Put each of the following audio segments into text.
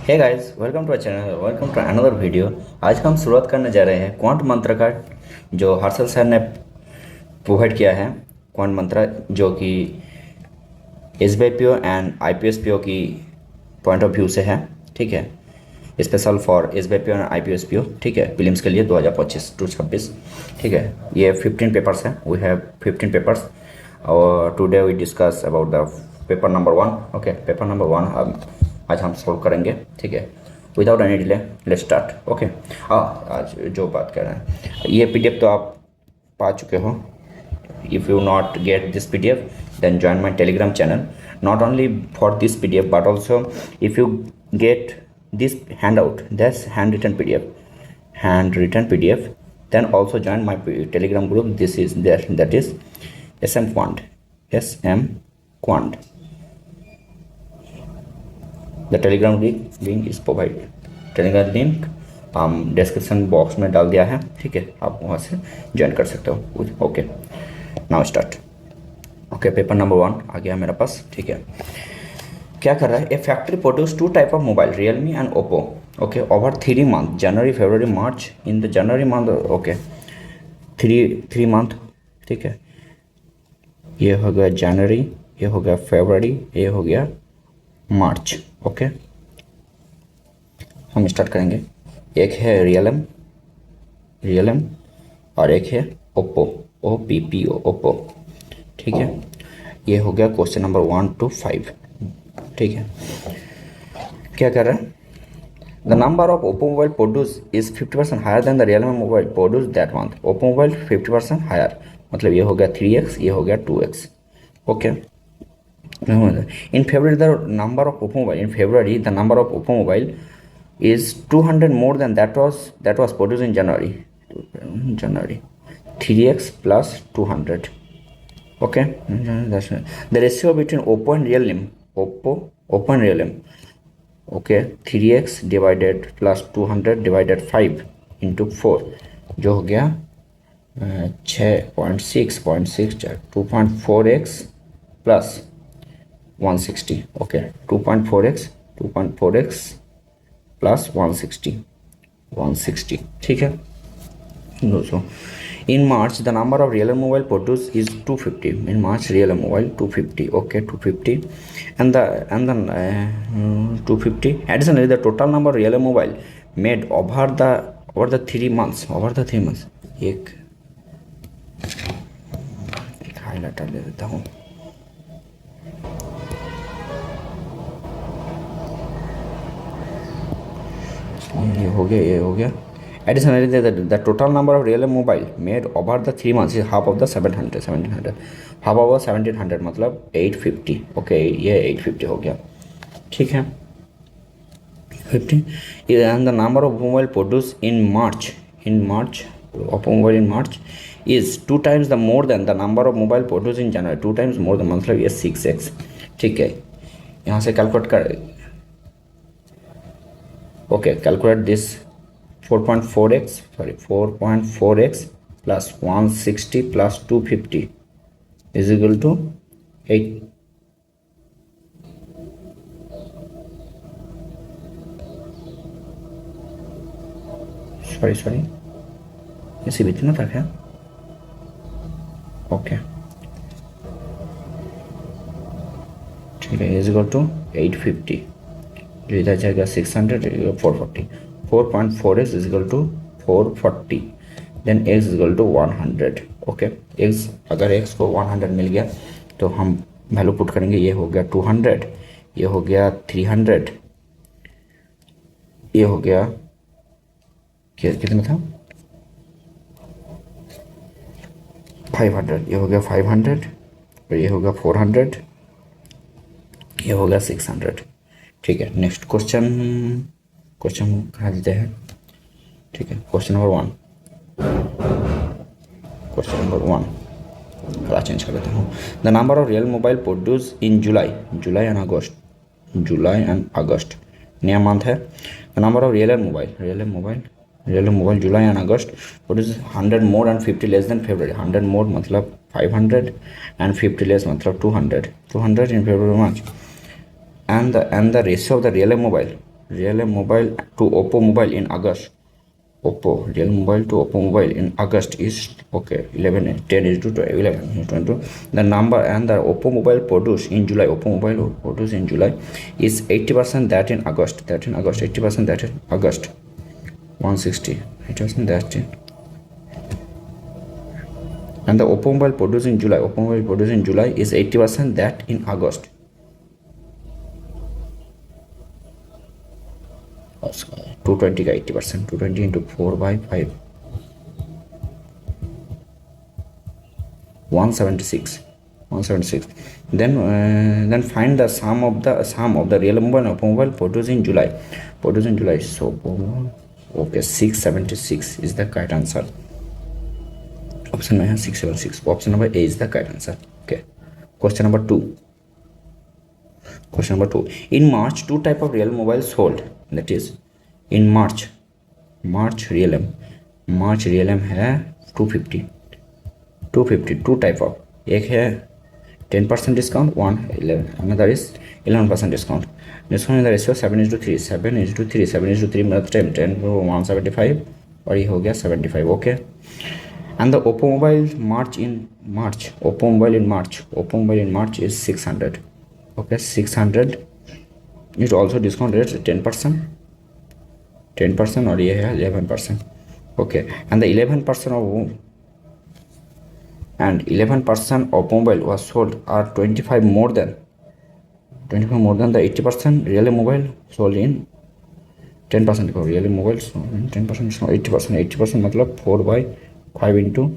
Hey guys, welcome to channel, welcome to another video. आज हम शुरुआत करने जा रहे हैं क्वांट मंत्र का, जो हर्षल सर ने प्रोवाइड किया है। क्वांट मंत्र जो कि S B I P O and I P S P O की पॉइंट ऑफ व्यू से है, ठीक है। Special for S B I P O and I P S P O, ठीक है, प्रीलिम्स के लिए 2025 टू 26, ठीक है। ये 15 पेपर्स हैं, वी हैव 15 पेपर्स और today we discuss about the paper number 1। Okay, paper number 1 आज हम सॉल्व करेंगे, ठीक है। Without any delay let's start. Okay, आज जो बात कर रहे हैं, ये पीडीएफ तो आप पा चुके हो। If you not get this PDF then join my telegram channel, not only for this pdf but also if you get this handout, that's handwritten pdf, then also join my telegram group. This is there, that is sm quant. The telegram link is provided, telegram link description box में डाल दिया है, ठीक है। आप वहाँ से join कर सकते हो। Okay, now start. Okay, paper number 1 आ गया मेरे पास, ठीक है। क्या कर रहा है, a factory produce 2 type of mobile, Realme and Oppo, okay, over 3 month, January February March. In the January month, okay, 3 month, ठीक है। ये हो गया जनवरी, ये हो गया फरवरी, ये हो गया मार्च। ओके, हम स्टार्ट करेंगे। एक है रियलम और एक है ओप्पो, OPPO, ओप्पो, ठीक है। ये हो गया क्वेश्चन नंबर 1 to 5, ठीक है। क्या कर रहा है, the number of Oppo mobile produce is 50% higher than the Realme mobile produce that month. Oppo mobile 50% higher, मतलब ये हो गया 3x, ये हो गया 2x। Okay, in February the number of Oppo mobile, in February the number of Oppo mobile is 200 more than that was produced in January 3x plus 200. Okay, that's right. The ratio between Oppo and Realme, okay, 3x divided plus 200 divided 5 into 4, जो हो गया 6.6 2.4x plus 160. okay, 2.4x plus 160, ठीक है दोस्तों। In March the number of real mobile produce is 250, in March real mobile 250, okay, 250 and the 250 additionally the total number real mobile made over the 3 months. एक highlighter ले देता हूँ। ये हो गया additionally the total number of real mobile made over the 3 months is half of the 1700, half of 1700 मतलब 850। Okay, ये 850 हो गया, ठीक है। 50 and the number of mobile produce in March of mobile in March is 2 times the more than the number of mobile produce in January, 2 times more than, मतलब ये 6x, ठीक है। यहाँ से कैलकुलेट कर, okay, calculate this 4.4x plus 160 plus 250 is equal to 8. sorry ऐसे भी इतना था क्या? ओके, ठीक है, is equal to 850, जो इधर जाएगा 600, 440, 4.4x is equal to 440, then x is equal to 100। Okay, x, अगर x को 100 मिल गया तो हम वैल्यू पुट करेंगे। ये हो गया 200, ये हो गया 300, ये हो गया कितना था 500, ये हो गया 500, और ये हो गया 400, ये हो गया 600, ठीक है। नेक्स्ट क्वेश्चन कहाँ देते हैं, ठीक है। क्वेश्चन नंबर 1 कलर चेंज कर देता हूँ। The number of real mobile produce in July and August, नया मंथ है। The number of real mobile July and August produce 100 more and 50 less than February. 100 more मतलब 500 एंड 50 लेस मतलब 200 in February March. and the ratio of the real mobile Realme Mobile to Oppo Mobile in August. Realme Mobile to Oppo Mobile in August is okay 11 10 is to 11 22. The number and the Oppo Mobile produced in July. Oppo Mobile produced in July is 80% that in August. 80% that in August. 160. 80% that in. And the Oppo Mobile produced in July. Oppo Mobile produced in July is 80% that in August. 220 का 80%. 220 into 4 by 5. 176. Then find the sum of the real mobile and Oppo Mobile produced in July. So okay, 676 is the correct answer. Option में है 676. Option number A is the correct answer. Okay. Question number 2. In March, two type of real mobile sold. That is, in March Realme है 250 two type of. एक है 10% discount, one 11, another is 11% discount. Discount in the ratio 7:3. 7:3 मतलब 10 175 और ये हो गया 75. Okay. And the Oppo Mobile Oppo Mobile in March is 600. Okay, 600. It also discount rate 10% और ये है 11%. Okay, and the 11% Oppo Mobile was sold are 25 more than the 80% Realme Mobile sold in 10%. Realme Mobile sold in 10% discount. 80% मतलब 4/5 into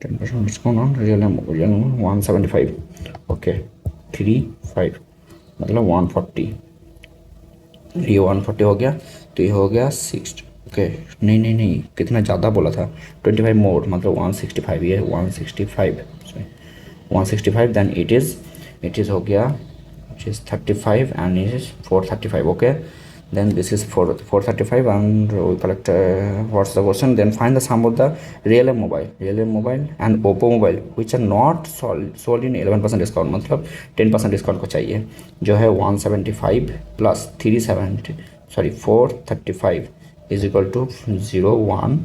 10% discount on Realme Mobile 175. Okay, 35 मतलब 140. ये 140 हो गया तो ये हो गया 60. ओके नहीं कितना ज़्यादा बोला था 25 मोर मतलब 165. ये 165 देन इट इज़ हो गया which is 35 and it is 435. Okay, then this is 435 and we collect what's the question. Then find the sum of the Realme Mobile and Oppo Mobile which are not sold in 11% discount. मतलब 10% discount को चाहिए जो है 175 plus 435 is equal to 610.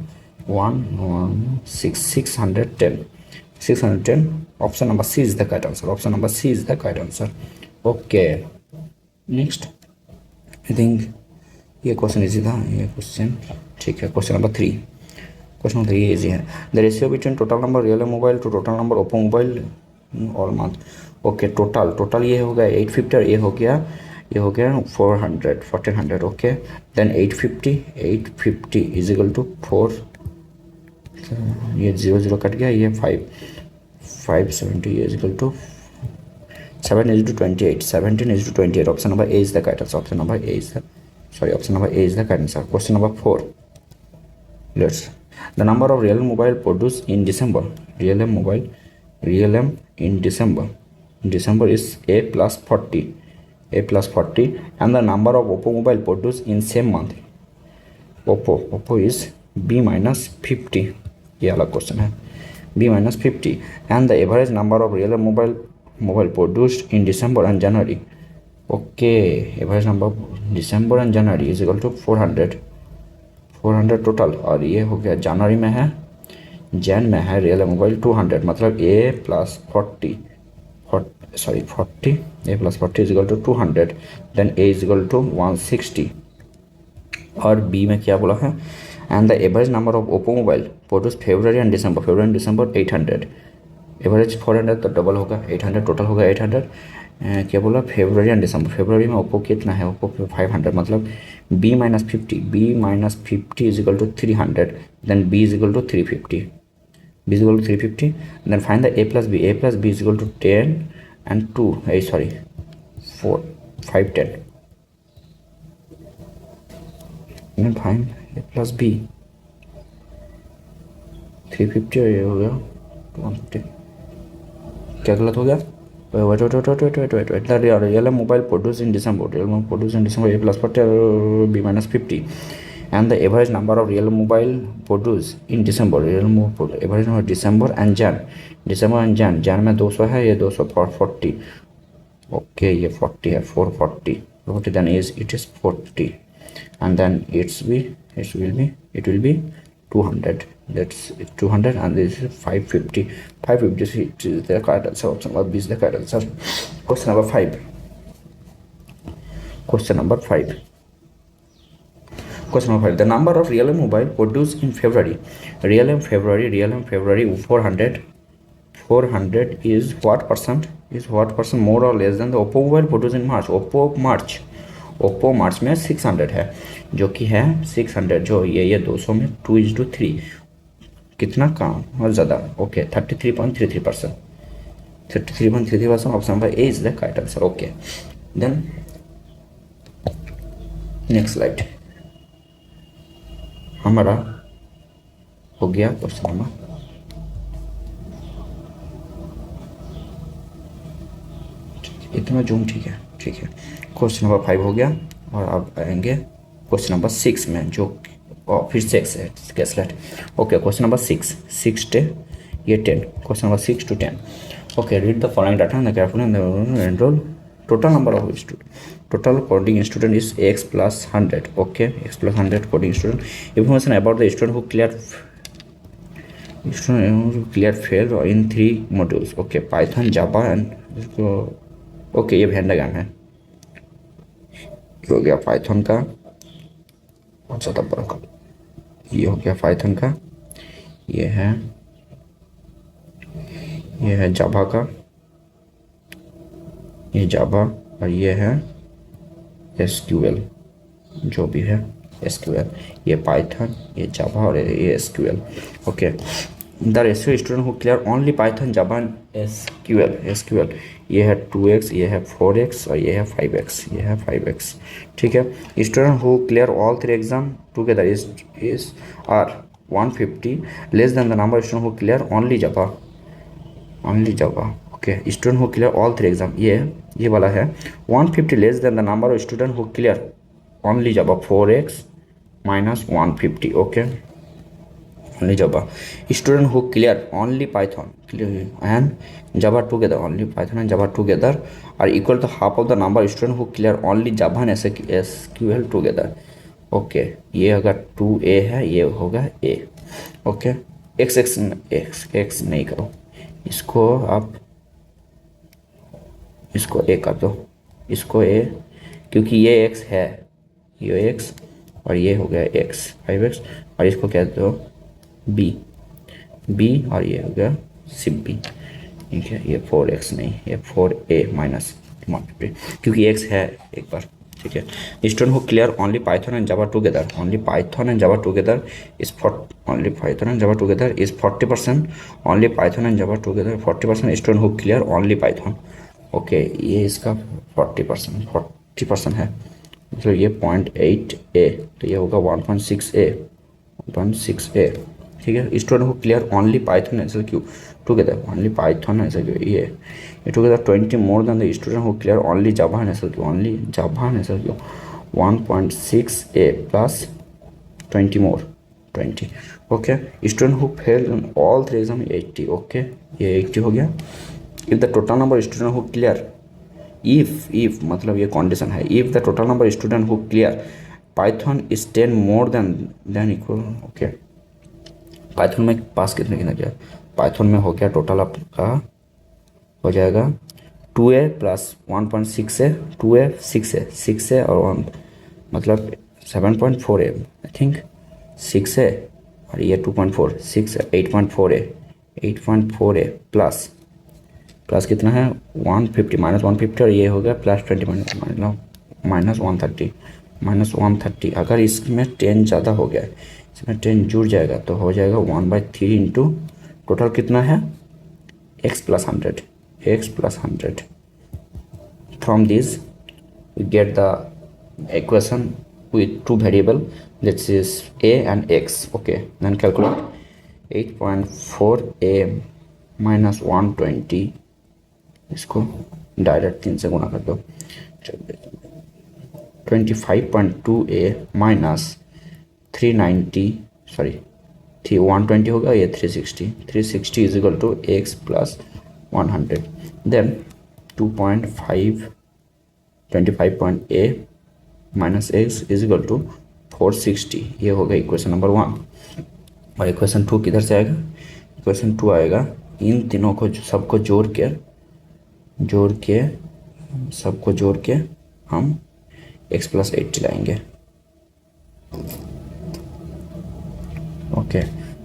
Option number C is the correct answer. Okay, next I think ये question easy था. ये question ठीक है. क्वेश्चन नंबर 3 इजी है. The ratio between total number real mobile to total number Oppo mobile all month. Okay, total ये हो गया 850 और ये हो गया 1400. Okay, then 850 is equal to 4. ये 0 कट गया. ये 570 is equal to 7:28. 17:28. Option number A is the correct answer. Option number A is the correct answer. Question number 4. The number of Realme Mobile produced in December. Realme in December is A plus 40, and the number of Oppo Mobile produced in same month. Oppo is B minus 50. ये अलग question है. B minus 50 and the average number of Realme Mobile produced in December and January. Okay, average number of December and January is equal to 400 total. और ये हो गया जनवरी में है Realme Mobile 200 मतलब A plus 40 A plus 40 is equal to 200. then A is equal to 160. और B में क्या बोला है. and the average number of Oppo Mobile produced February and December 800. Average 400 तो डबल होगा 800. टोटल होगा 800. क्या बोला फेब्रुवरी एंड दिसंबर. फेब्रुवरी में ओप्पो कितना है. ओप्पो 500 मतलब B minus 50 is equal to 300. Then B is equal to 350. Then find the A plus B is equal to 10 and 2 4 5 10. Then find A plus B 350 और ये हो गया 150. क्या गलत हो गया. Wait Realme Mobile produced in December A plus 40 B minus 50 and the average number of Realme Mobile produced in December. average number December and Jan में 200 है. ये 240. ओके, ये 40 है 440. 40, then it is 40, and then it will be 200. That's 200, and this is 550. 550 is the correct answer. Option number B is the correct answer. Question number 5. Question number 5. Question number 5. The number of Realme mobile produced in February. Realme February 400. 400 is what percent? Is what percent more or less than the Oppo mobile produced in March? Oppo मार्च में 600 है, जो कि है 600, जो ये 200 में 2:3, कितना कम और ज़्यादा? Okay 33.33%. 33.33%. Option number A is the correct answer. Okay, then next slide हमारा हो गया क्वेश्चन नंबर इतना जूम. ठीक है. क्वेश्चन नंबर 5 हो गया, और अब आएंगे क्वेश्चन नंबर 6 में, जो फिर 6 है कैसलेट. ओके, क्वेश्चन नंबर 6 to ये 10. Question number 6 to 10. Okay, read the following data and carefully enrol. Total number of student, total coding student is x plus 100. Okay, x plus 100 coding student. Information about the student who clear fail in 3 modules. Okay, Python, Java and okay, ये Venn diagram है. ये हो गया Python का, बहुत ज़्यादा बड़ा. ये हो गया पाइथन का, ये है जावा का, ये जावा, और ये है SQL, जो भी है SQL. ये पाइथन, ये जावा और ये SQL. Okay, the ratio student who clear only Python, Java and SQL. ये है 2x, ये है 4x, और ये है 5x. ठीक है. Student who clear all 3 exam together is are 150 less than the number student who clear only Java. Okay, student who clear all 3 exam, ये वाला है 150 less than the number of student who clear only Java, 4x minus 150. Okay, only Java. Student who clear only Python and Java together, only Python and Java together are equal to half of the number of student who clear only Java and SQL together. Okay, ये अगर 2a है, ये होगा a. Okay, x नहीं करो, इसको आप इसको a कर दो, इसको a, क्योंकि ये x है, ये x, और ये हो गया x 5x, और इसको कह दो b, और ये हो गया सिर्फ b. ठीक है, ये 4x नहीं, ये 4a माइनस 150, क्योंकि x है एक बार. ठीक है. Student who clear only Python and Java together, only Python and Java together is 40%. Only Python and Java together 40%. Student who clear only Python. Okay, ये इसका 40% है, मतलब ये 0.8a, तो ये होगा 1.6a. ठीक है. Student who clear only Python SQL together, only Python SQL, ये together 20 more than the student who clear only Java and SQL, only Java and SQL 1.6a plus 20 more 20. Okay, student who fail in all 3 exam 80. Okay, ये 80 हो गया. If the total number student who clear, if मतलब ये condition है, if the total number student who clear Python is 10 more than equal. Okay, Python में पास कितने गया, Python में हो गया टोटल आपका हो जाएगा 2a plus 1.6a, 2a 6a और 1 मतलब 7.4a, आई थिंक 6a, और ये 2.4 6 8.4a प्लस कितना है 150 माइनस 150, और ये हो गया प्लस 20 माइनस 130. अगर इसमें 10 ज़्यादा हो गया, इसमें 10 जुड़ जाएगा, तो हो जाएगा 1/3 इंटू टोटल कितना है x plus 100. From this we get the equation with 2 variable, that is a and x. Okay, then calculate 8.4a minus 120, इसको डायरेक्ट 3 से गुणा कर दो. 25.2a minus 390, सॉरी 120 होगा, ये 360 is equal to x plus 100. Then 2.5 25.a minus x is equal to 460। ये हो गया इक्वेशन नंबर 1। और इक्वेशन 2 किधर से आएगा? इक्वेशन 2 आएगा इन तीनों को सबको जोड़ के हम x प्लस 80 लाएंगे। Okay,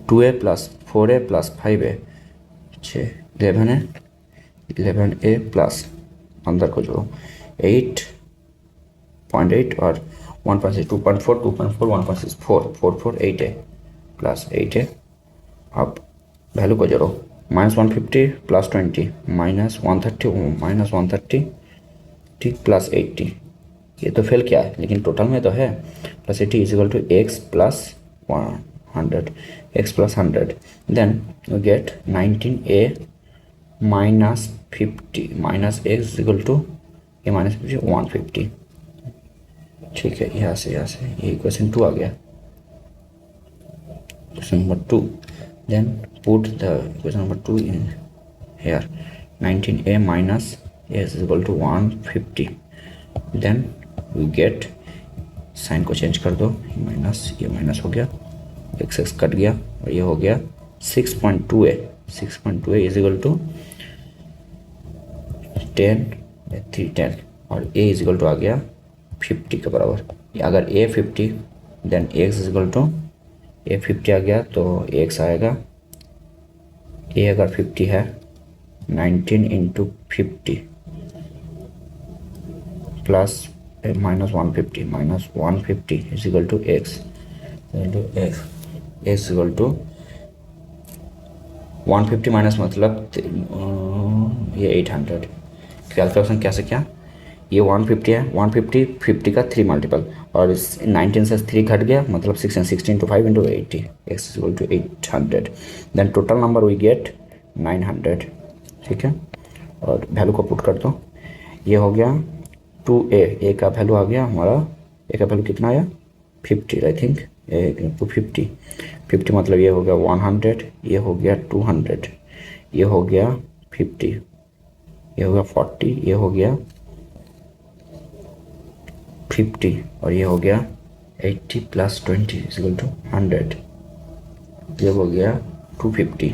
2a plus 4a plus 5a 6 11 है, 11a प्लस अंदर को जोड़ो 8.8 और 1.6 2.4 2.4 1.6 4 8a प्लस 8a। अब वैल्यू को जोड़ो -150 प्लस 20 -130 ठीक प्लस 80। ये तो फेल किया है लेकिन टोटल में तो है। Plus 80 is equal to x plus 100 then you get 19a minus 50 minus x is equal to a minus 50 150। ठीक है, यहाँ से ये इक्वेशन 2 आ गया। Question number 2 then put the equation number 2 in here 19a minus a is equal to 150 then we get sign को change कर दो, ये माइनस हो गया, एक्स कट गया और ये हो गया 6.2a इज इक्वल टू 10 और a इज इक्वल टू आ गया 50 के बराबर। अगर a 50 then x is equal to a 50 आ गया तो x आएगा, a अगर 50 है 19 into 50 plus -150 is equal to x is equal to 150 minus मतलब ये 800। कैलकुलेशन कैसे क्या? ये 150 है, 50 का 3 मल्टीपल और 19 से 3 घट गया मतलब 6 and 16 to 5 into 80 x is equal to 800 then total number we get 900। ठीक है, और वैल्यू को पुट कर दो। ये हो गया 2a का वैल्यू आ गया हमारा, a का वैल्यू कितना आया 50 आई थिंक 50 मतलब ये हो गया 100, ये हो गया 200, ये हो गया 50, ये हो गया 40, ये हो गया 50 और ये हो गया 80 प्लस 20 इज इक्वल टू 100, ये हो गया 250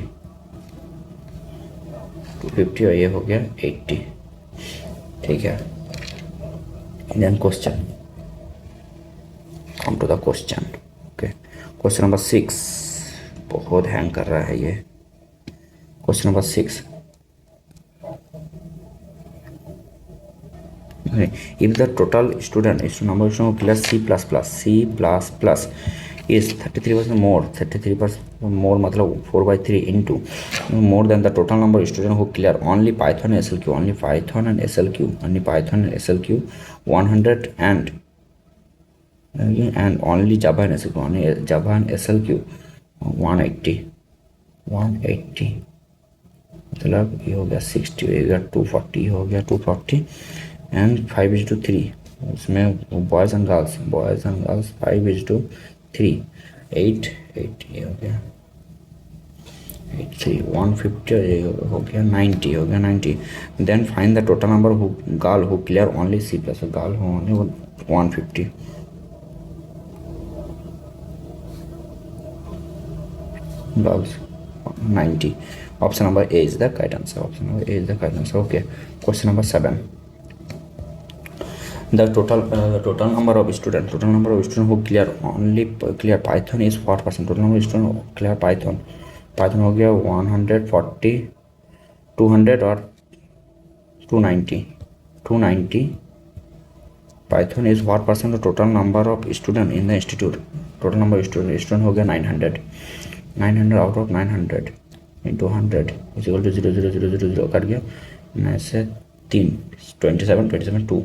और ये हो गया 80। ठीक है, then question, come to the question. Okay, question number 6 बहुत हैंग कर रहा है ये। Question number 6, if the total student number of students class C++ is 33% more मतलब 4/3 into more than the total number of students who clear only Python and SLQ 100 and only Java and SLQ 180 मतलब ये हो गया 60, ये हो गया 240, हो गया 240 एंड 5:3 उसमें बॉयज़ एंड गर्ल्स 5:3 8 ये हो गया 83 150 ये हो गया 90 then find the total number who girl who clear only C++ girl हो only 150 girls 90। Option number A is the correct answer. Okay, question number 7. The total number of students who clear Python is what percent? Total number of students who clear Python हो गया 140 200 और 290 Python is what percent of total number of students in the institute? Total number of student हो गया 900 out of 900 into 100 is equal to 0 cut गया 9 से 3 27 2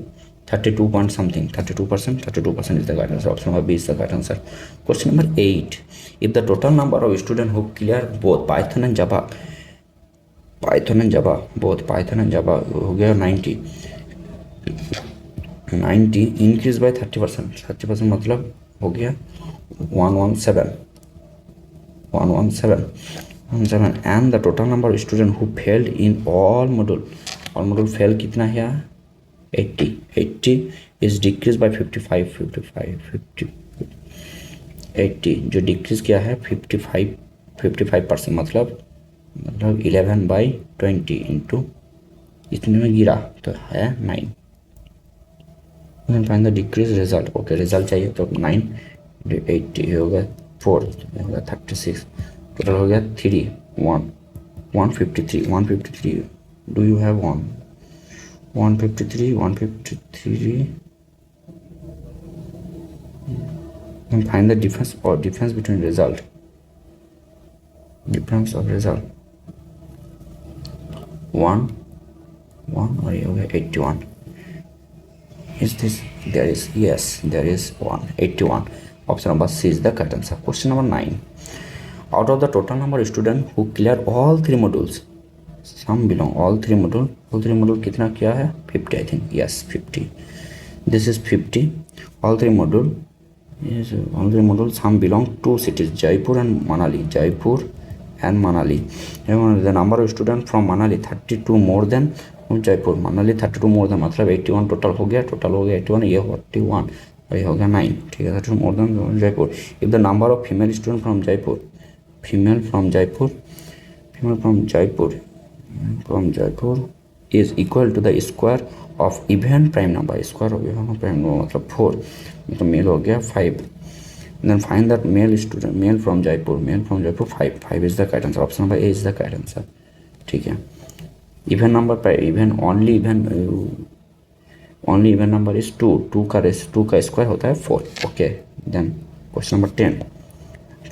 32 point something 32% is the correct answer. Option number B is the correct answer. Question number 8, if the total number of students who clear both Python and Java हो गया 90 increase by 30% मतलब हो गया 117 and the total number of students who failed in all module fail कितना है 80 is decrease by 55 80 जो decrease किया है 55% मतलब 11/20 इंटू इतने में गिरा तो है 9। Find the decrease result. Okay result चाहिए तो 9 80 हो गया 4 हो गया 36 टोटल हो गया 3 1 153 do you have 153 and find the difference between difference of result 1 और ये हो गया 81 is this there is yes there is 181 option number C is the correct answer. Question number 9 out of the total number of students who clear all 3 modules some belong all 3 module कितना किया है 50 I think yes 50 this is 50 all 3 module some belong to cities Jaipur and Manali the number of students from Manali 32 more than Jaipur Manali 32 more than मतलब 81 total हो गया 81 ये 41 और ये हो गया 9 ठीक है 32 more than Jaipur if the number of female students from Jaipur is equal to the square of even prime number मतलब 4 तो मेल हो गया 5 then find that male from Jaipur 5 is the correct answer. Option number A is the correct answer. ठीक है even number पर only even number is 2 का square होता है 4 okay then question number 10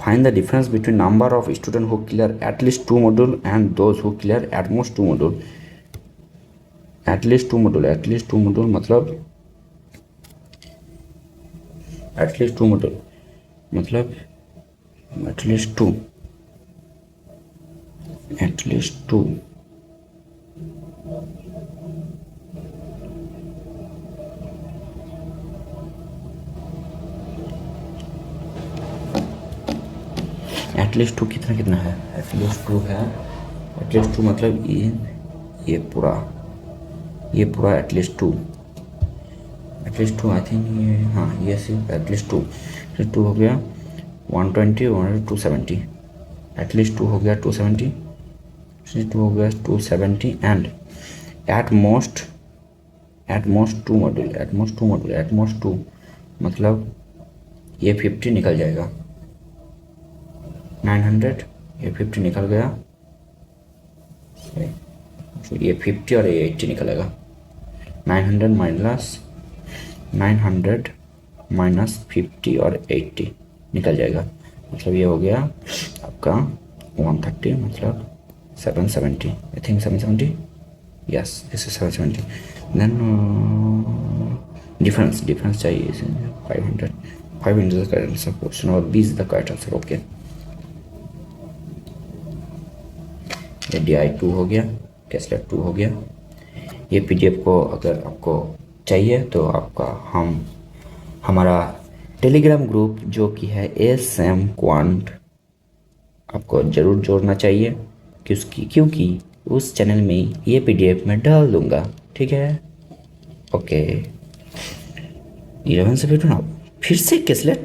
find the difference between number of students who clear at least 2 module and those who clear at most 2 module at least 2 module मतलब at least 2 module मतलब at least 2 at least 2 कितना है at least 2 है at least 2 मतलब ये पूरा at least 2 I think ये हाँ ये सिर्फ एटलीस्ट 2 हो गया 120 और 270 एटलीस्ट 2 हो गया 270 2 हो गया 270 एंड एट मोस्ट 2 मॉड्यूल मतलब ये 50 निकल जाएगा 900 ये 50 निकल गया ये 50 और ये 80 निकलेगा 900 माइनस 50 और 80 निकल जाएगा मतलब ये हो गया आपका 130 मतलब 770 I think 770 yes this is 770 then difference चाहिए 500 द करेक्ट आंसर क्वेश्चन और 20 द करेक्ट आंसर ओके ये DI2 हो गया कैसलेट 2 हो गया ये PDF को अगर आपको चाहिए तो आपका हमारा टेलीग्राम ग्रुप जो कि है SM क्वांट आपको ज़रूर जोड़ना चाहिए क्योंकि उस चैनल में ये PDF मैं डाल दूंगा ठीक है ओके 11 से फिर फिर से कैसलेट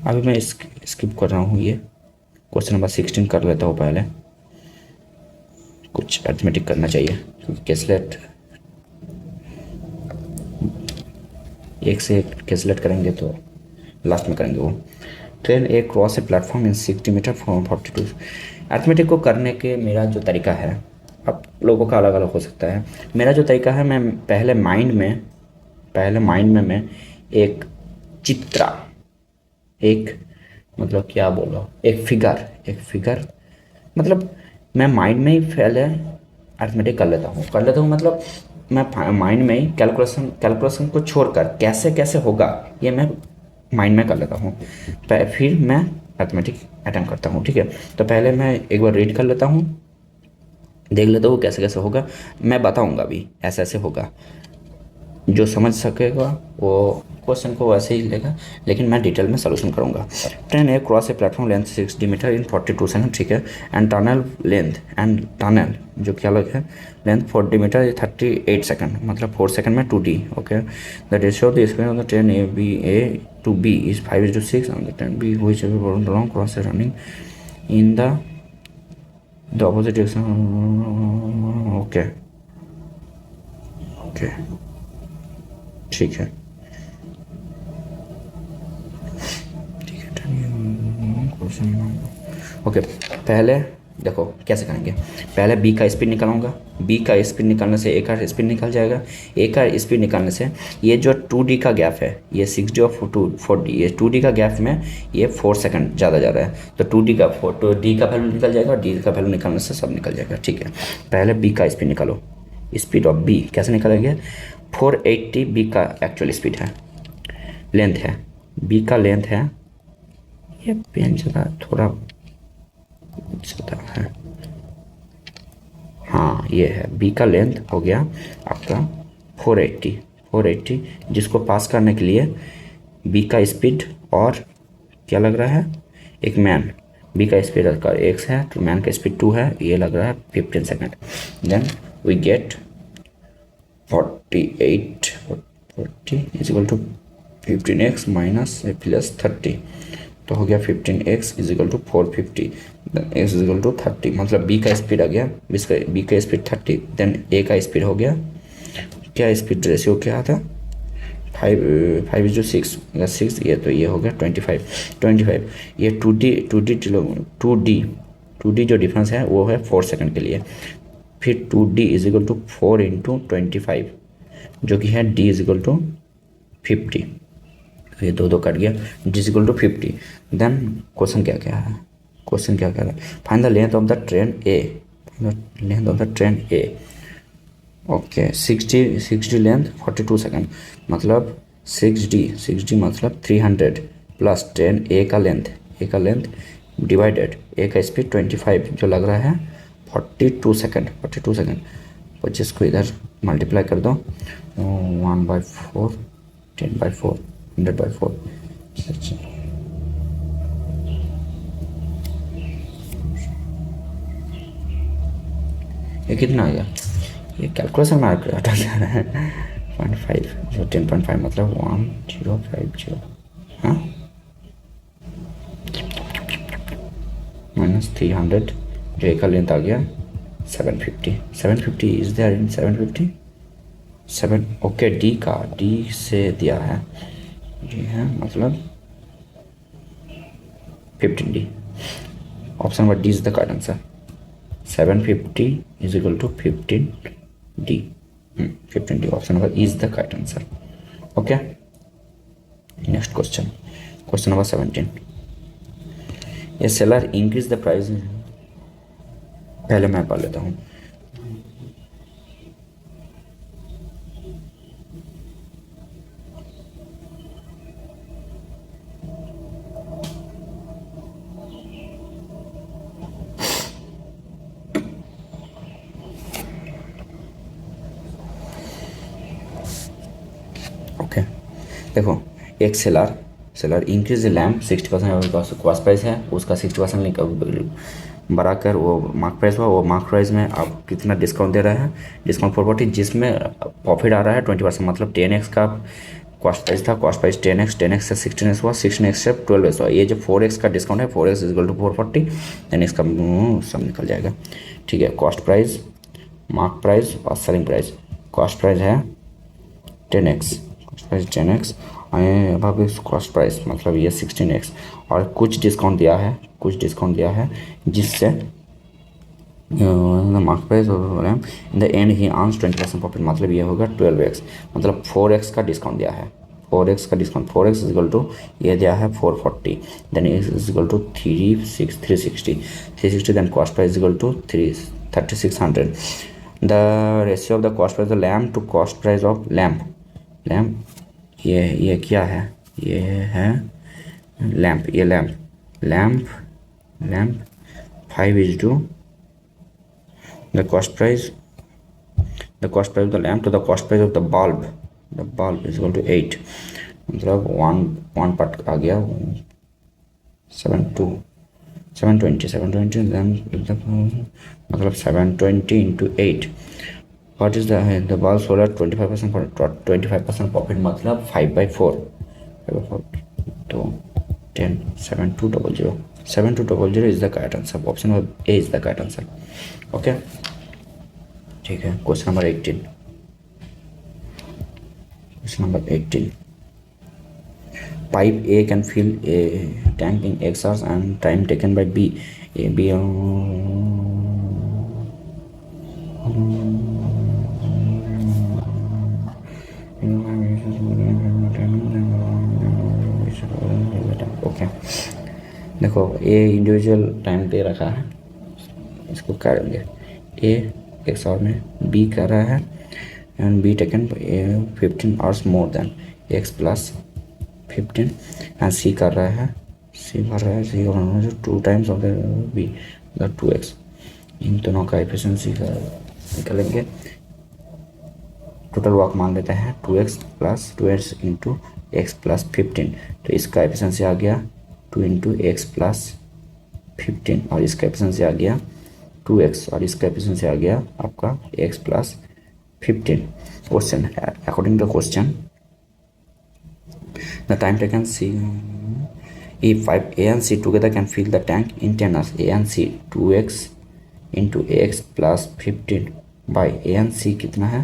अभी मैं स्किप कर रहा हूँ ये क्वेश्चन नंबर 16 कर लेता हूँ पहले कुछ अरिथमेटिक करना चाहिए क्योंकि कैसलेट एक से एक कैसलेट करेंगे तो लास्ट में करेंगे वो train a cross a platform in 60 metre from 42 arithmetic को करने के मेरा जो तरीका है अब लोगों का अलग अलग हो सकता है मेरा जो तरीका है मैं पहले माइंड में मैं एक चित्रा एक मतलब क्या बोलो एक फिगर मतलब मैं माइंड में ही पहले अरिथमेटिक कर लेता हूँ मतलब मैं माइंड में ही कैलकुलेशन को छोड़कर कैसे होगा ये मैं माइंड में कर लेता हूँ फिर मैं अरिथमेटिक अटेम्प्ट करता हूँ ठीक है तो पहले मैं एक बार रीड कर लेता हूँ देख लेता हूँ कैसे होगा मैं बताऊँगा भी ऐसे होगा जो समझ सकेगा वो क्वेश्चन को वैसे ही लेगा, लेकिन मैं डिटेल में सोल्यूशन करूँगा। Train a cross a platform length 60 metre in 42 second, ठीक है। And tunnel length, and tunnel जो क्या अलग है, लेंथ 40 मीटर 38 सेकंड, मतलब 4 सेकंड में 2D, okay. The ratio of the speed of the train A to B is 5:6 on the train B which is long cross running in the opposite direction, okay okay, ठीक है ठीक है। Okay, पहले देखो कैसे करेंगे। पहले बी का स्पीड निकालूंगा, बी का स्पीड निकालने से ए का स्पीड निकल जाएगा, ए का स्पीड निकालने से ये जो 2D का गैप है, ये 60 और 4D, ये 2D का गैप में ये 4 सेकंड ज़्यादा जा रहा है, तो 2D का डी का वैल्यू निकल जाएगा और डी का वैल्यू निकालने से सब निकल जाएगा, ठीक है। पहले बी का स्पीड निकालो। स्पीड ऑफ बी कैसे निकालेंगे, 480 बी का एक्चुअल स्पीड है, लेंथ है, बी का लेंथ है, ये पेन जगह थोड़ा ज़्यादा है, हाँ ये है, बी का लेंथ हो गया आपका 480, जिसको पास करने के लिए बी का स्पीड और क्या लग रहा है, एक मैन, बी का स्पीड x है तो मैन का स्पीड 2 है, ये लग रहा है 15 second. Then we get 40 is equal to 15x minus plus 30, तो हो गया 15x is equal to 450, then x is equal to 30, मतलब b का स्पीड आ गया, b का स्पीड 30, देन a का स्पीड हो गया, क्या स्पीड रेशियो क्या था, 5:6, ये तो ये हो गया 25, ये 2D जो डिफरेंस है वो है 4 सेकंड के लिए, फिर 2D is equal to 4 into 25 जो कि है D इज इक्वल टू 50, ये दो कट गया, D is equal to 50। Then question क्या क्या है, क्वेश्चन क्या कह रहा है, find the length of the train A, length of the train A, okay. 60 length 42 second, मतलब 6D मतलब 300 प्लस ट्रेन ए का लेंथ डिवाइडेड ए का स्पीड 25 जो लग रहा है 42 सेकंड, 25 को इधर मल्टीप्लाई कर दो, 1/4, 10/4, 100/4, ये कितना आ गया, ये कैलकुलेशन मार्क हटा जा रहा है, 0.5 जो 10.5 मतलब 1050, हाँ, माइनस 300 जो एक का लेंथ आ गया 750 is there in 7, okay. D से दिया है, डी है मतलब 15D, option number D is the correct answer, 750 is equal to 15D, 15D, option number is the correct answer, okay। Next question number 17, a seller increase the price, पहले मैं पढ़ लेता हूँ, ओके। देखो एक seller increase the lamp 60%, cost price है उसका 60% बढ़ा कर वो मार्क प्राइस हुआ, वो मार्क प्राइस में आप कितना डिस्काउंट दे रहा है, डिस्काउंट फॉर 40, जिसमें प्रॉफिट आ रहा है 20%, मतलब 10x का कॉस्ट प्राइस था, कॉस्ट प्राइस 10x से 16x हुआ, 16x से 12x हुआ, ये जो 4x का डिस्काउंट है 4x इक्वल टू 440, देन इसका सब निकल जाएगा, ठीक है। कॉस्ट प्राइस, मार्क प्राइस और सेलिंग प्राइस, कॉस्ट प्राइस है 10x, कॉस्ट प्राइस 10x, अब कॉस्ट प्राइस मतलब ये 16x, और कुछ डिस्काउंट दिया है जिससे mark price in the and he earns 20% profit, मतलब ये होगा 12x, मतलब 4x का डिस्काउंट दिया है, 4x का डिस्काउंट, 4x इक्वल टू ये दिया है 440, then is equal to 360, then cost price equal to 3600, the ratio of the cost price of lamp to cost price of lamp, ये क्या है, ये है लैम्प, ये lamp 5 is to the cost price of the lamp to the cost price of the bulb, the bulb is equal to 8, मतलब one part आ गया 720 then मतलब 720 into 8, what is the bulb sold at 25% profit, मतलब 5/4 तो 10 7200 7200 is the correct answer. Option A is the correct answer. Okay, ठीक है. Question number 18. Pipe A can fill a tank in X hours and time taken by B. Okay, देखो ए individual time दे रखा है, इसको क्या करेंगे, ए एक्स आवर में, B कर रहा है and B taken 15 hours more than X plus 15 and C कर रहा है, सी कर रहा है, सी जो 2 times of the be the 2x, इन दोनों का एफिशिएंसी का निकालेंगे. टोटल वर्क मान लेते हैं 2x plus 2x into x plus 15, तो इसका एफिशिएंसी आ गया 2 इंटू एक्स प्लस 15 और इसका एफिशिएंसी आ गया 2x और इसका एफिशिएंसी आ गया आपका x plus 15. Question, according to question the time taken C, if 5 A and C together can fill the tank in 10 hours, A and C 2x into x plus 15 by A and C कितना है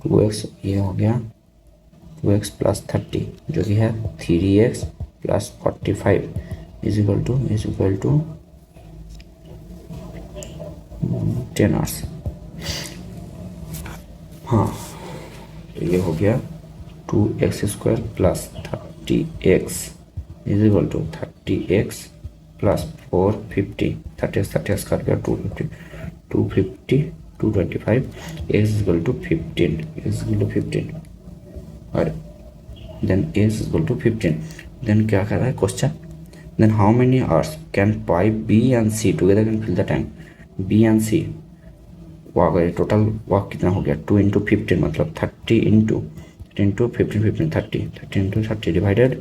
2x, ये हो गया 2x plus 30 जो कि है 3x plus 45 is equal to 10 hours. हाँ, तो ये हो गया 2x square plus 30x is equal to 30x plus 450, 30x कर गया 250, 225 x इज इक्वल टू 15 और then x is equal to 15. Then क्या कर रहा है question, then how many hours can pipe B and C together can fill the tank. B and C work, total work कितना हो गया 2 into 15 मतलब 30 into 15 30 into 30 divided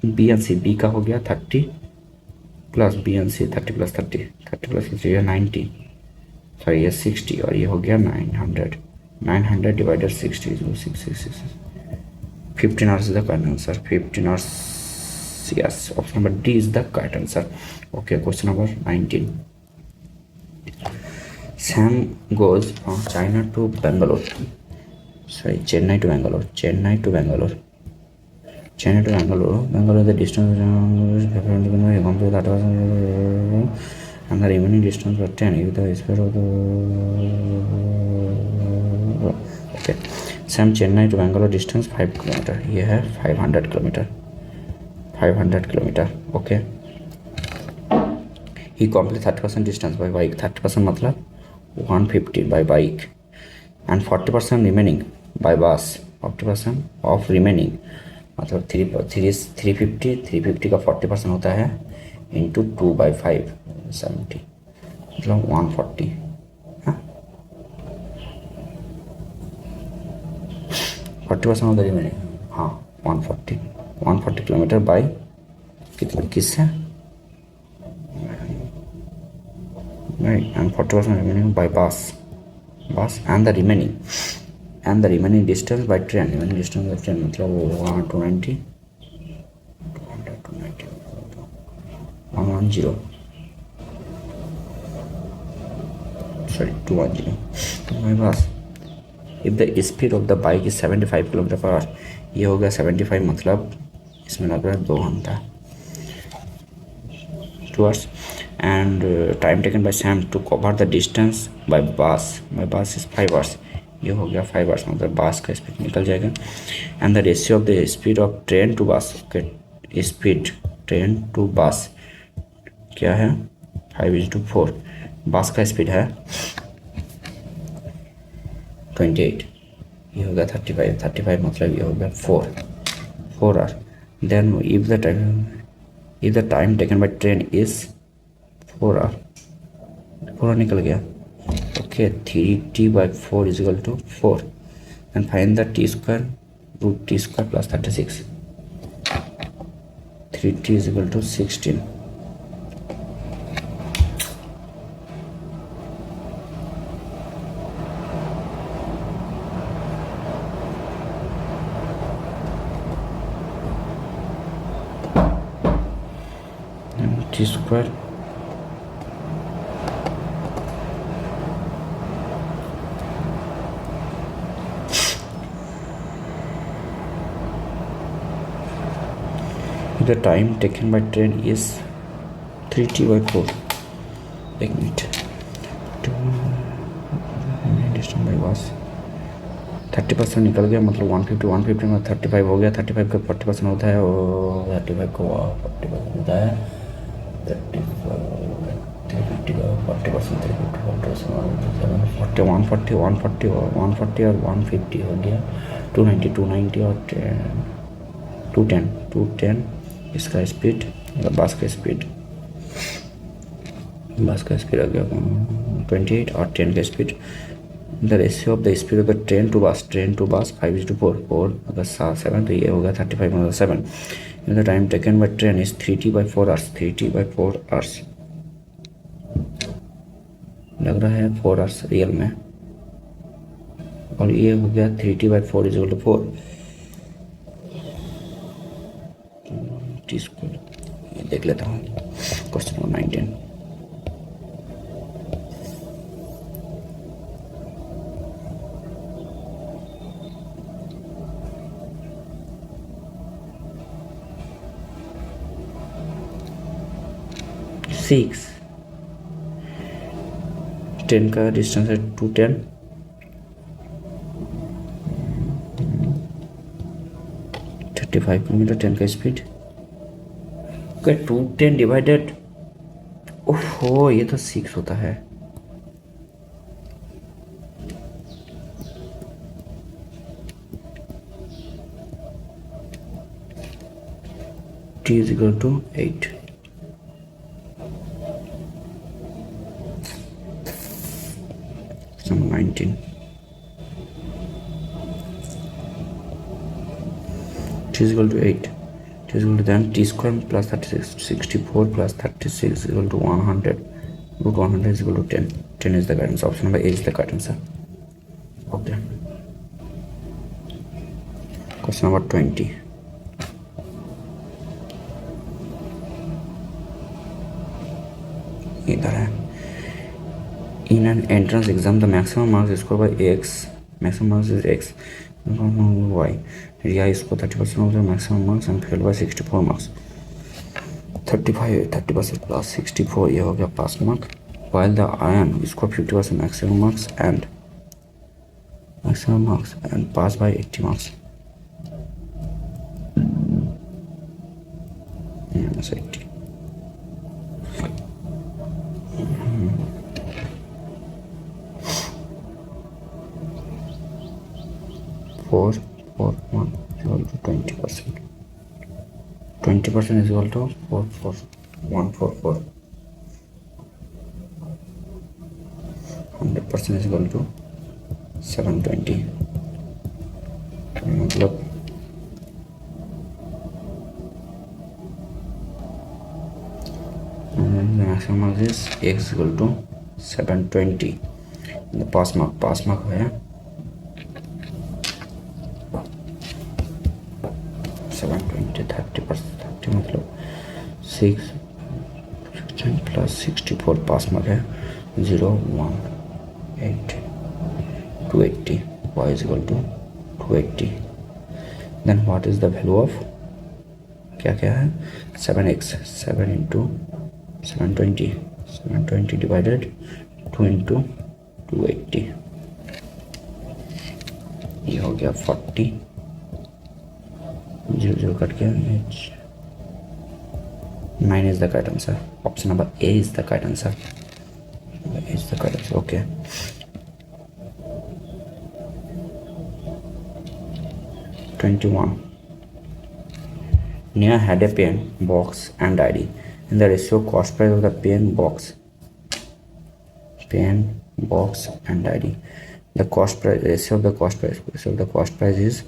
B and C, B का हो गया 30 plus B and C 30 plus 30 plus 90, sorry ये 60 और ये हो गया 900 divided 60 15 hours is the correct answer. 15 hours, yes, option number D is the correct answer. Okay, question number 19. Sam goes from China to Bangalore. Sorry, Chennai to Bangalore. Bangalore, the distance complete that was, and the remaining distance was 10. If the speed of the, okay, Sam Chennai to Bangalore distance 5 kilometer. ये है 500 kilometer. Okay. He completed 30% distance by bike. 30% मतलब 150 by bike and 40% remaining by bus. 40% of remaining मतलब 350 का 40% होता है into 2/5 70 मतलब 140. हाँ, 40% of the remaining, हाँ 140 किलोमीटर बाई किससे, and 40% remaining by bus and the remaining distance by train. मतलब 290 110 sorry 210 by bus. If the speed of the bike is 75 km/h, ये हो गया 75 मतलब इसमें लग रहा है 2 घंटा 2 hours. And time taken by Sam to cover the distance by bus is 5 hours. ये हो गया 5 hours मतलब बस का स्पीड निकल जाएगा. And the ratio of the speed of train to bus, okay, speed train to bus क्या है 5:4. बस का स्पीड है 28, ये हो गया 35 मतलब ये हो गया 4 hours. Then if the time taken by train is 4 hours निकल गया. Okay, 3t/4 is equal to 4. and find the t square root t square plus 36. 3t is equal to 16. And t square the time taken by train is 3t by 4. एक minute, distance by bus 30% निकल गया, मतलब 150 में 35 हो गया। 35 का 40% होता है, और 35 को 40% होता है 350 का 40%, 140 और 150 हो गया, 290 और 210 इसका स्पीड, बस का स्पीड आ गया 28 और 10 का speed. The ratio of the speed of the train to bus 5:4 अगर 7 तो ये होगा 35 मतलब 7। The time taken by train is 3t by 4 hours। 3t by 4 hours लग रहा है 4 hours रियल में, और ये हो गया 3t by 4 is equal to 4 T square. ये देख लेता हूँ क्वेश्चन नंबर 19। सिक्स 10 का डिस्टेंस है 210, 35 किलोमीटर 10 का स्पीड। ओके 210 डिवाइडेड, ओहो ये तो 6 होता है। t is equal to 8। Number 19। t is equal to 8। t is equal to then t square plus 36, 64 plus 36 is equal to 100, root 100 is equal to 10। 10 is the correct answer. Option number A is the correct answer. Okay, question number 20। इधर है, in an entrance exam the maximum marks scored by x, maximum marks is x, y, Ria scored 30% of the maximum marks and failed by 64 marks। 30% plus 64 ये हो गया पास mark, while the iron scored 50% maximum marks and passed by 80 marks। minus 80। 4 4 1 is equal to 20%। 20% is equal to 4 4 144। 100% is equal to 720, मतलब maximum is x is equal to 720। the pass mark है 720, 30%, 30 मतलब 6 16 plus 64 पास mark है 0 1 8 280, y is equal to 280। then what is the value of क्या है 7x, 7 into 720 divided 2 into 280, ये हो गया 40, 0 cut गया, 9 is the correct answer। option number A is the correct answer। okay। Nia had a pen box and diary, and the ratio cost price of the pen box and diary The cost price ratio of the cost price is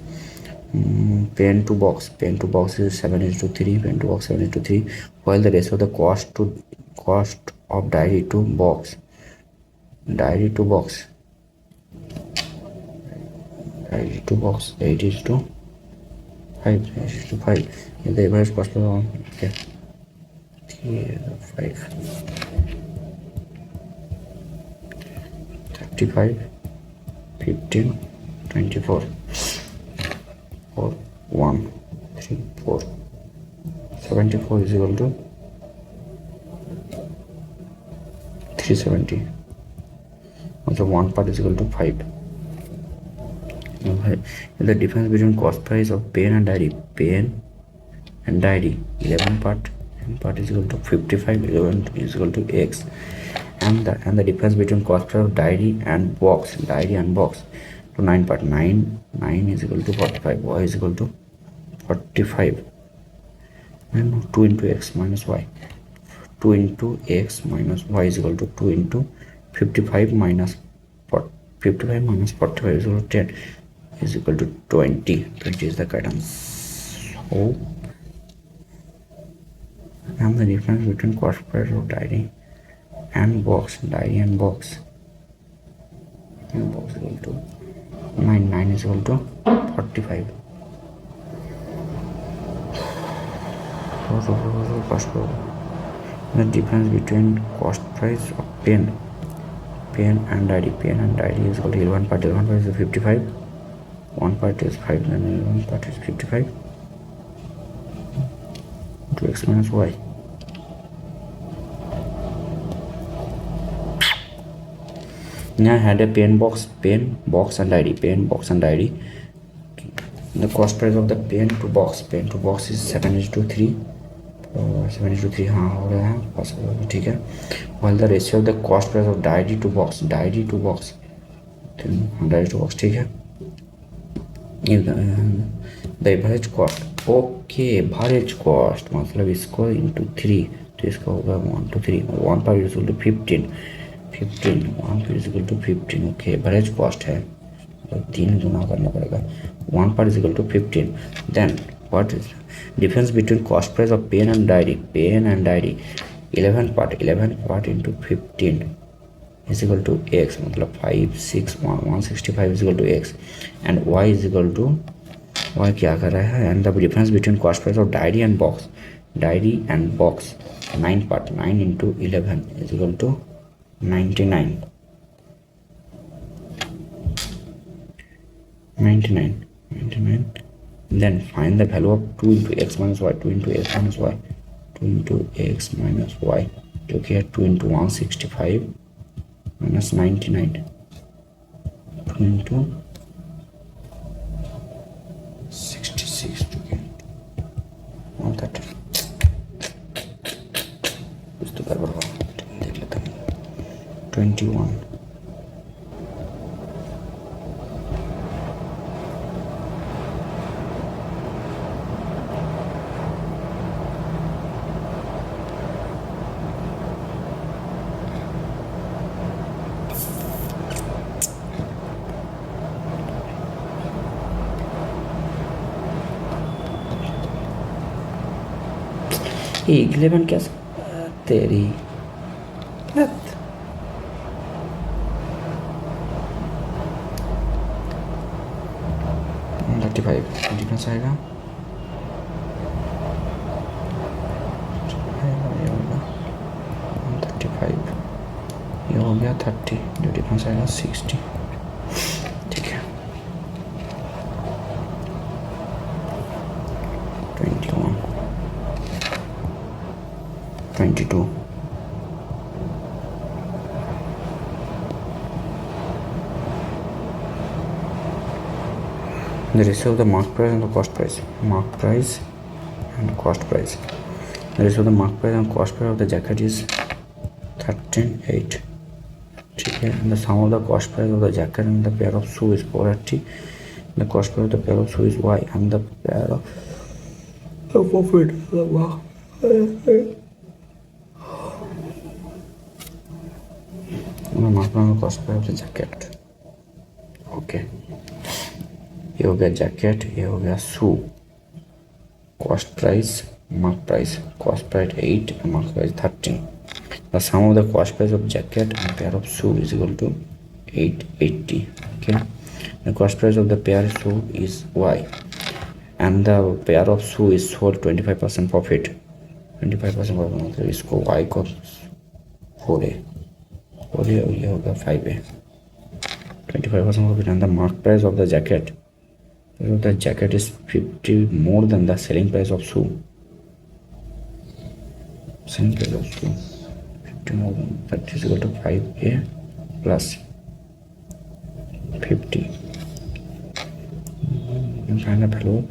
pen to box. Pen to box is 7:3. Pen to box 7:3. While the ratio of the cost of diary to box. Diary to box 8:5. 8:5. The average cost of okay. 5 35 15 24 4 1 3 4 74 is equal to 370. Also one part is equal to 5. Okay. The difference between cost price of pen and diary. Pen and diary 11 part is equal to 55. 11 is equal to x. And the difference between cost price of diary and box to 9 part. 9 is equal to 45. Y is equal to 45 and 2 into x minus y. 2 into x minus y is equal to 2 into 55 minus 55 minus 45 is equal to 10 is equal to 20. 20 is the correct answer. So, and the difference between cost price of diary and box is equal to 9 is equal to 45. The difference between cost price of pen and diary is equal to 11 part is 55. One part is 5 and 11 part is 55 to x minus y. Now I had a pen box and diary. The cost price of the pen to box is 7:3. 7:3 हाँ हो रहा है possible ठीक है. While the ratio of the cost price of diary to box ठीक है. The average cost average cost मतलब इसको into 3 तो इसका होगा 1 to 3. 1 part is equal to 15. 1 part is equal to 15. Okay, average cost है तो 3 गुना करना पड़ेगा. 1 part is equal to 15. Then what is difference between cost price of pen and diary? 11 part into 15 is equal to x मतलब 5 6 165 is equal to x and y is equal to y क्या कर रहा है. And the difference between cost price of diary and box 9 part 9 into 11 is equal to 99. Then find the value of 2 into x minus y. 2 into x minus y जो कि है 2 into 165 minus 99. 2 into 66 जो कि 130. कुछ तो गड़बड़ हुआ देख लेता हूँ. 21. ये 11 क्या तेरी 35 डिफरेंस आएगा. ये होगा 135. ये हो गया 30 जो डिफरेंस आएगा 60. ठीक है. 21 22 the ratio of the mark price and the cost price. The ratio of the mark price and cost price of the jacket is 13:8. ठीक है. And the sum of the cost price of the jacket and the pair of shoe is 480. The cost price of the pair of shoe is y and the pair of profit the mark price and the cost price of the jacket. ये हो गया jacket, ये हो गया shoe. Cost price, mark price, cost price 8 and mark price 13. The sum of the cost price of jacket and pair of shoe is equal to 880. Okay, the cost price of the pair of shoe is y and the pair of shoe is sold 25% profit. 25% profit मतलब इसको y को 4a, और ये होगा 5a. 25% profit and the mark price of the jacket. The jacket is 50 more than the selling price of shoe. Selling price of shoe 50 more than that is equal to 5a plus 50. And find the value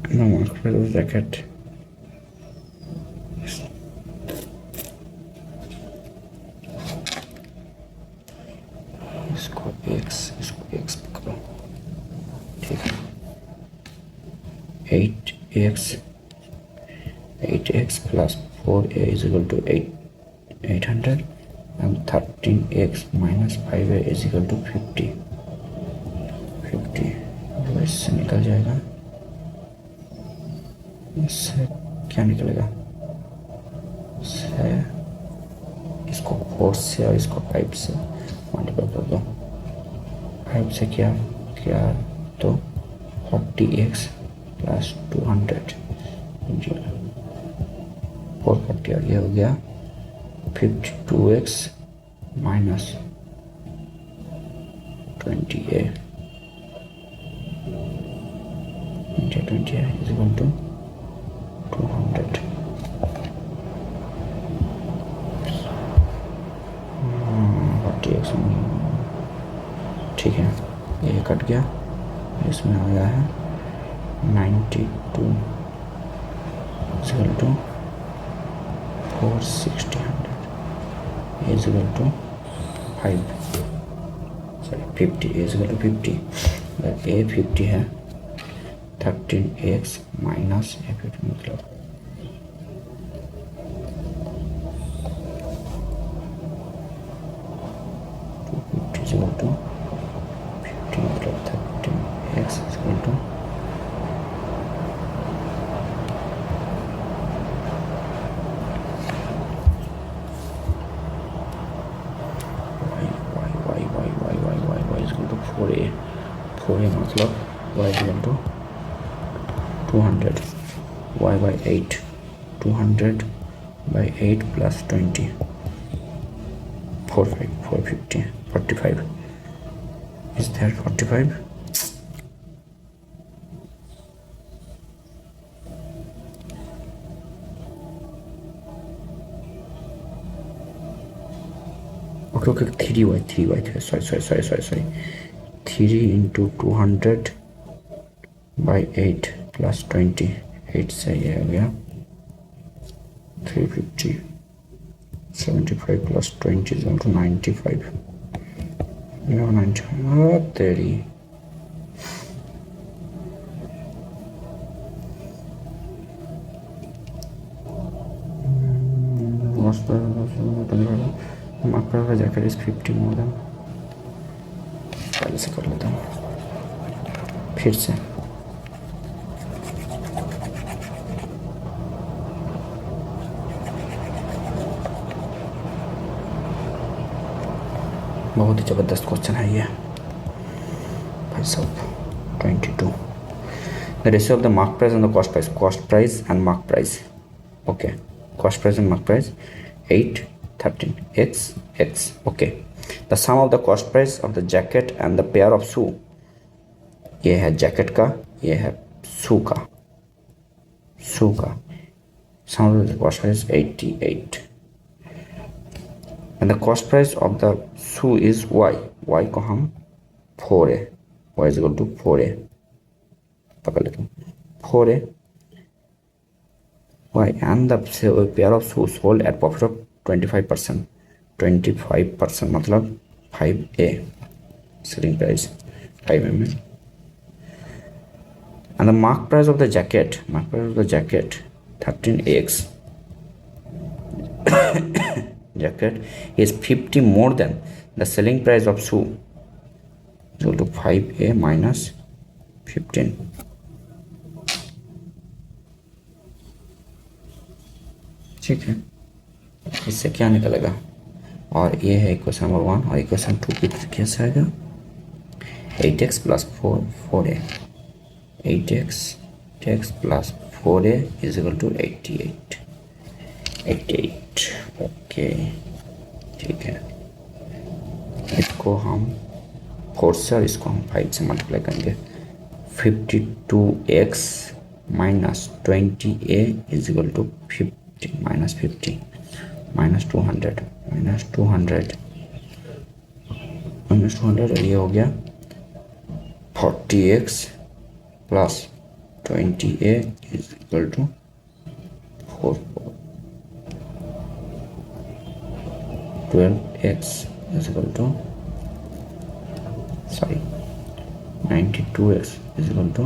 and the mark price of the jacket. इसको x पकड़ो, ठीक है. 8x plus 4a is equal to 800 and 13x minus 5a is equal to 50. इससे निकल जाएगा, इससे क्या निकलेगा, इससे इसको 4 से और इसको 5 से मल्टीप्लाई कर दो. 5 से क्या तो 40x प्लस 200 440 और ये हो गया 52x minus 20a is equal to 200. ठीक है, ये कट गया, इसमें आ गया है 92 is equal to 460 is equal to 50 is equal to 50. अगर a 50 है 13x माइनस a 50 मतलब 250 is equal to 50 मतलब 13x is equal to y is equal to 4a मतलब y is equal to 200, y by 8, 200 by 8 plus 20, 450, 45. Is there 45? Okay, 3y, sorry. 3 into 200 by 8 plus 20, 8 से ये हो गया 350, 75 plus 20 is equal to 95. You have 95, तेरी marker का jacket is 50 more than, पहले से कर लेता हूँ फिर से. बहुत ही ज़बरदस्त क्वेश्चन है ये भाई साहब. 22 the ratio of the mark price and the cost price and mark price. Okay, cost price and mark price 8 13 x. Okay, the sum of the cost price of the jacket and the pair of shoe. ये है jacket का, ये है shoe का. Sum of the cost price 88 and the cost price of the shoe is y को हम 4a, y is equal to 4a पकड़ लेते हैं 4a y and the pair of shoes sold at profit of 25% मतलब 5a selling price 5mm. And the mark price of the jacket 13x jacket is 50 more than the selling price of shoe. Equal to 5a minus 15। ठीक है, इससे क्या निकलेगा, और ये है equation number 1 और इक्वेशन 2 की कैसे आएगा 8x plus 4a 8x plus 4a is equal to 88। Okay ठीक है, इसको हम 4 से और इसको हम 5 से मल्टीप्लाई करेंगे। 52x minus 20a is equal to 50 minus 50 minus 200 और ये हो गया 40x plus 20a is equal to 4 12x is equal to 92x is equal to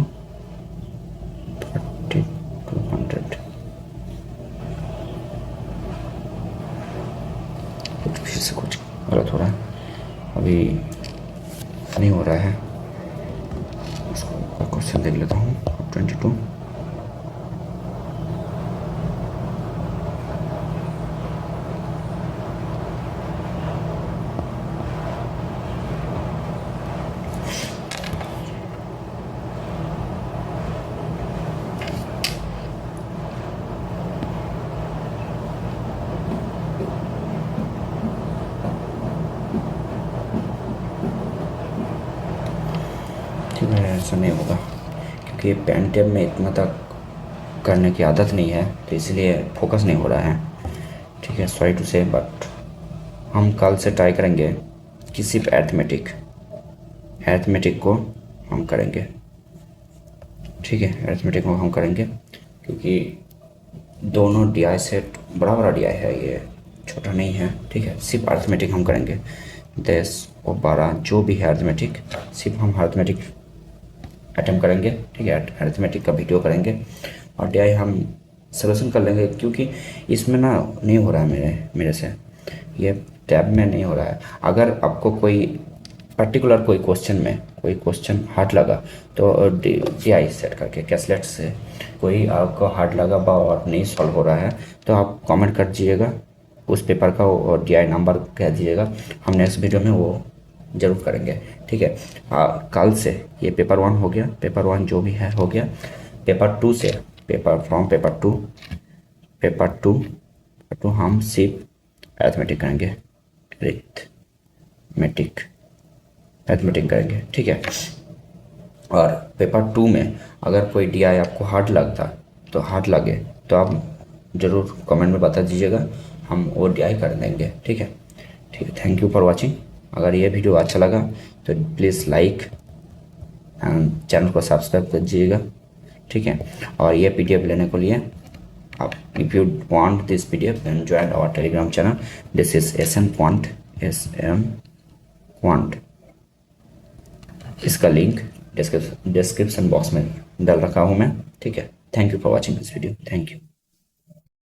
3200। फिर से कुछ गलत हो रहा है, अभी नहीं हो रहा है, उसको क्वेश्चन देख लेता हूँ 22। ऐसा नहीं होगा क्योंकि पेन टैब में इतना तक करने की आदत नहीं है, तो इसलिए फोकस नहीं हो रहा है। ठीक है, सॉरी टू से, बट हम कल से ट्राई करेंगे कि सिर्फ एर्थमेटिक को हम करेंगे। ठीक है, एर्थमेटिक को हम करेंगे क्योंकि दोनों डी आई सेट बड़ा डी आई है, ये छोटा नहीं है। ठीक है, सिर्फ अर्थमेटिक हम करेंगे 10 और 12 जो भी है अर्थमेटिक, सिर्फ हम अर्थमेटिक अटेम्प्ट करेंगे। ठीक है, अर्थमेटिक का वीडियो करेंगे और डी हम सोल्यूशन कर लेंगे क्योंकि इसमें ना नहीं हो रहा है मेरे से, ये टैब में नहीं हो रहा है। अगर आपको कोई पर्टिकुलर कोई क्वेश्चन हार्ड लगा तो डी आई सेट करके कैसलेट से कोई आपको हार्ड लगा और नहीं सॉल्व हो रहा है तो आप कमेंट कर दीजिएगा उस पेपर का और डी आई नंबर कह दीजिएगा, हम नेक्स्ट वीडियो में वो ज़रूर करेंगे। ठीक है, कल से ये पेपर 1 हो गया, पेपर 1 जो भी है हो गया। पेपर 2 से पेपर टू हम सिर्फ अर्थमेटिक करेंगे, अर्थमेटिक करेंगे। ठीक है, और पेपर 2 में अगर कोई डी आई आपको हार्ड लगे तो आप ज़रूर कमेंट में बता दीजिएगा, हम वो डी आई कर देंगे। ठीक है, थैंक यू फॉर वॉचिंग। अगर ये वीडियो अच्छा लगा तो प्लीज़ लाइक एंड चैनल को सब्सक्राइब कर दीजिएगा। ठीक है, और ये पीडीएफ लेने के लिए आप if you want this PDF then join our Telegram channel. This is SM quant. इसका लिंक डिस्क्रिप्शन बॉक्स में डाल रखा हूँ मैं। ठीक है, thank you for watching this video, thank you.